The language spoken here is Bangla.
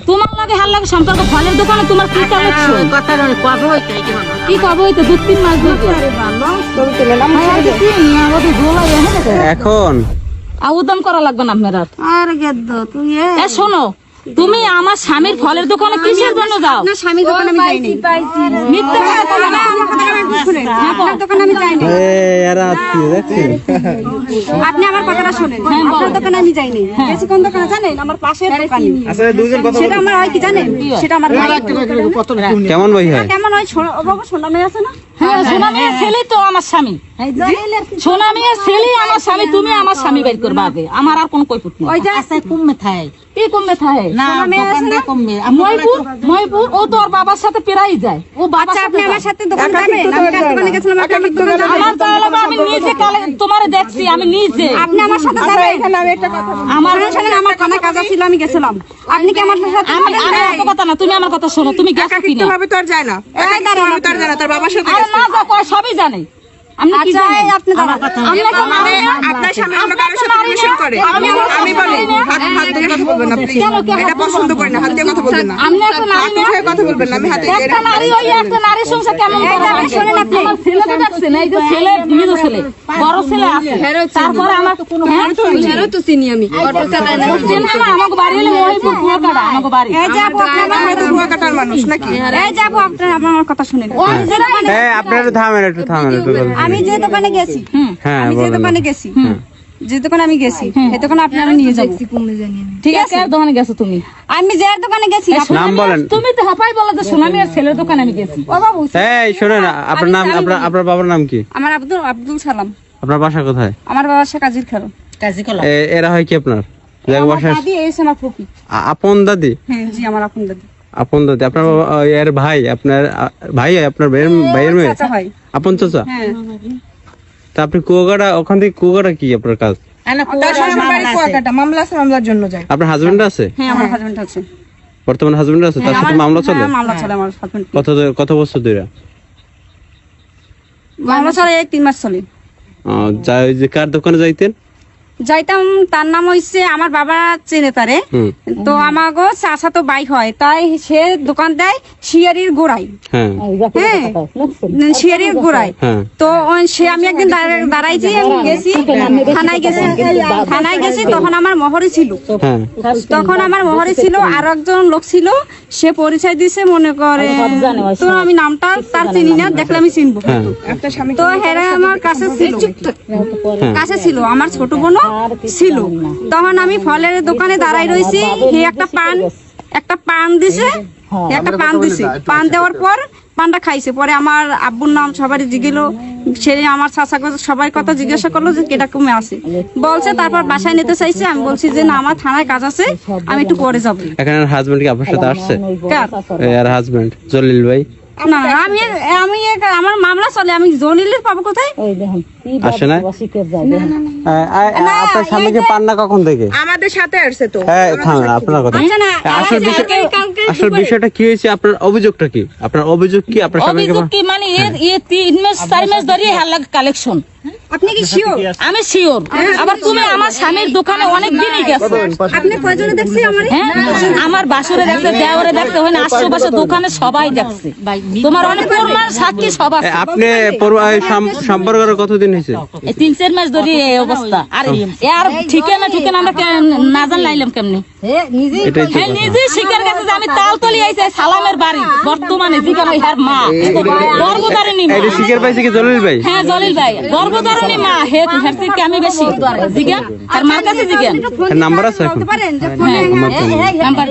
তোমার লাগে হার লাগে সম্পর্ক ফলের দোকানে তোমার কি কালেকশন কথা নয় কবে হইতে কি কবে হইতে 2-3 মাস ধরে এখন আউদাম করা লাগবে না আপনার আর গেদ্দ তুই এ শোনো তুমি আমার স্বামীর ফলের দোকানে কিসের জন্য যাও না স্বামী দোকানে আমি যাইনি মিথ্যা কথা বলো না আমার কথা আমি শুনেন আপনার দোকানে আমি যাইনি এরা আত্মীয় দেখছেন আপনি আমার কথাটা শুনেন আপনার দোকানে আমি যাইনি গেছি কোন দোকানে জানেন আমার পাশের দোকানে আসলে দুইজন কথা সেটা আমার হয় কি জানেন সেটা আমার ভাই কেমন ভাই হয় কেমন হয় বাবু সোনা মেয়ে আছে না হ্যাঁ সোনা মেয়ের ছেলে তো আমার স্বামী সোনা মেয়ের ছেলে আমার স্বামী তুমি আমার স্বামী বের করবে আগে আমার আর কোনো কৈফত নেই ওই যে আচ্ছা কমে থাকে কি কমবে থাকে না দোকানটা কমবে ময়পুর ও তো ওর বাবার সাথে পেরাই যায় ও বাবার আচ্ছা আপনি সাথে আমার সাথে দোকানে যাবেন আমি কার দোকানে গেছিলাম আপনি আমার দোকানে যাবেন আমার তাহলে আমি নিজে কালে তোমারে দেখছি আমি নিজে আপনি আমার সাথে যাবেন আমি একটা কথা আমার সাথে আমার থানা কাজ ছিল আমি গেছিলাম আপনি কি আমার সাথে আমি এত কথা না তুমি আমার কথা শোনো তুমি গেছো কিনা ভাবে তো আর যায় না তো আর যায় না তার বাবার সাথে আরে না যা কয় সবই জানে আপনি কি আচ্ছা জানেন আপনি দাঁড়ান আমি তো মানে আপনার স্বামী অন্য কারোর সাথে রিলেশন করে আমি বলি হাত দিয়ে কথা বলবেন না প্লিজ এটা পছন্দ করি না হাত দিয়ে কথা বলবেন না আমি একটা নারী হাত উঠে কথা বলবেন না আমি হাতে একটা নারী ওই একটা নারী সংসার কেমন করে আপনি শোনেন আপনি আমার ছেলে তো দেখছেন এই যে ছেলে নিজ ছেলে বড় ছেলে আছে তারপরে আমার হেরো তো চিনি আমি অটো চালায় না আমাকে বাড়ি এলে মহিপুর কুয়াকাটা আমাকে বাড়ি এই যে আপু আপনি আমার হয়তো কুয়া কাটার মানুষ নাকি এই যে আপু আপনি আমার কথা শুনেন আপনারা একটু থামেন একটু বলেন। আমি যে দোকানে গেছি হ্যাঁ আমি যে বলেন দোকানে গেছি যে দোকানে আমি গেছি এই দোকানে আপনারা নিয়ে যাবো ঠিক আছে কার দোকানে গেছো তুমি আমি যে দোকানে গেছি নাম বলেন তুমি তো হাপাই বলো যে সোনামি আর ছেলের দোকানে আমি গেছি ও বাবু এই শুনুন আপনার নাম আপনার বাবার নাম কি আমার আব্দুল সালাম আপনার বাসা কোথায় আমার বাবা শেখ কাজীর খালো কাজী কলা এরা হয় কি আপনার যাক বাসা দাদি এসে আমার ফুপি আপন দাদি হ্যাঁ জি আমার আপন দাদি আপন দাদি আপনার এর ভাই আপনার ভাই আপনার ভাইয়ের মেয়ে চাচা হয় আপন চাচা হ্যাঁ তা আপনি কুয়াকাটা ওখান থেকে কুয়াকাটা কি আপনার কাজ আনা তার শ্বশুর বাড়ি কুয়া কাটা মামলার জন্য যায় আপনার হাজবেন্ড আছে হ্যাঁ আমার হাজবেন্ড আছে বর্তমান হাজবেন্ড আছে তার সাথে মামলা চলে হ্যাঁ, মামলা চলে আমার হাজবেন্ড কত বছর ধরে মামলা চলে এই 3 মাস চলে যে কার দোকানে যাইতেন যাইতাম তার নাম হইছে আমার বাবা চেনে তারে হুম তো আমাগো চাচা তো বাইক হয় তাই সে দোকান দেয় শিয়ারির গোড়ায় হ্যাঁ হ্যাঁ শিয়ারির গোড়ায় হ্যাঁ তো সে আমি একদিন দাঁড়াইছি আমি গেছি থানায় গেছি তখন আমার মহরে ছিল হ্যাঁ তখন আমার মহরে ছিল আর একজন লোক ছিল সে পরিচয় দিছে মনে করে তো আমি নামটা তার চিনি না দেখলে আমি চিনবো হ্যাঁ আপনার স্বামী তো হেরা আমার কাছে ছিল ছিল আমার ছোট বোনও ছিল তখন আমি ফলের দোকানে দাঁড়াই রয়েছি হে একটা পান দিছে পান দেওয়ার পর পানটা খাইছে পরে আমার আব্বুর নাম সবারই জিগেলো সে আমার চাচা সবাই কথা জিজ্ঞাসা করলো যে কেটা কমে আছে বলছে তারপর বাসায় নিতে চাইছে আমি বলছি যে না আমার থানায় কাজ আছে আমি একটু পরে যাবো এখানে হাজবেন্ড কি আপনার সাথে আসছে কার? আর হাজবেন্ড জলিল ভাই না আমি আমার মামলা চলে আমি জলিলের পাবো কোথায় আসে না আপনার স্বামীকে পান না কখন থেকে আমাদের সাথে আসছে তো হ্যাঁ থামেন আপনার কথা আচ্ছা না আসল বিষয়টা কি হয়েছে আপনার অভিযোগটা কি আপনার অভিযোগ কি আপনার স্বামীকে অভিযোগ কি মানে এ 3 মাস 4 মাস ধরে হাল্লা কালেকশন আপনি কি শিওর আমি শিওর আবার তুমি আমার স্বামীর দোকানে অনেক দিনই গেছো আপনি কয়জনে দেখছি আমার হ্যাঁ আমার বাসুরে দেখতে দেওরে দেখতে হয় না আশেপাশে দোকানে সবাই দেখছে তোমার অনেক প্রমাণ সাক্ষী সব আছে আপনি সম্পর্কের কতদিন হয়েছে এই 3-4 মাস ধরে এই অবস্থা আর আর ঠিকানা আমরা না জানলাইলাম কেমনে এটাই তো হ্যাঁ নিজেই স্বীকার করছে যে আমি তালতলি আইছে সালামের বাড়ি বর্তমানে জিগান ওই হার মা গর্ভধারিণী মা এটা শিকার পাইছে কি জলিল ভাই হ্যাঁ জলিল ভাই গর্ভধারিণী মা হে হের থেকে আমি বেশি জিগান আর মার কাছে জিগান নাম্বার আছে এখন পারেন যে নাম্বার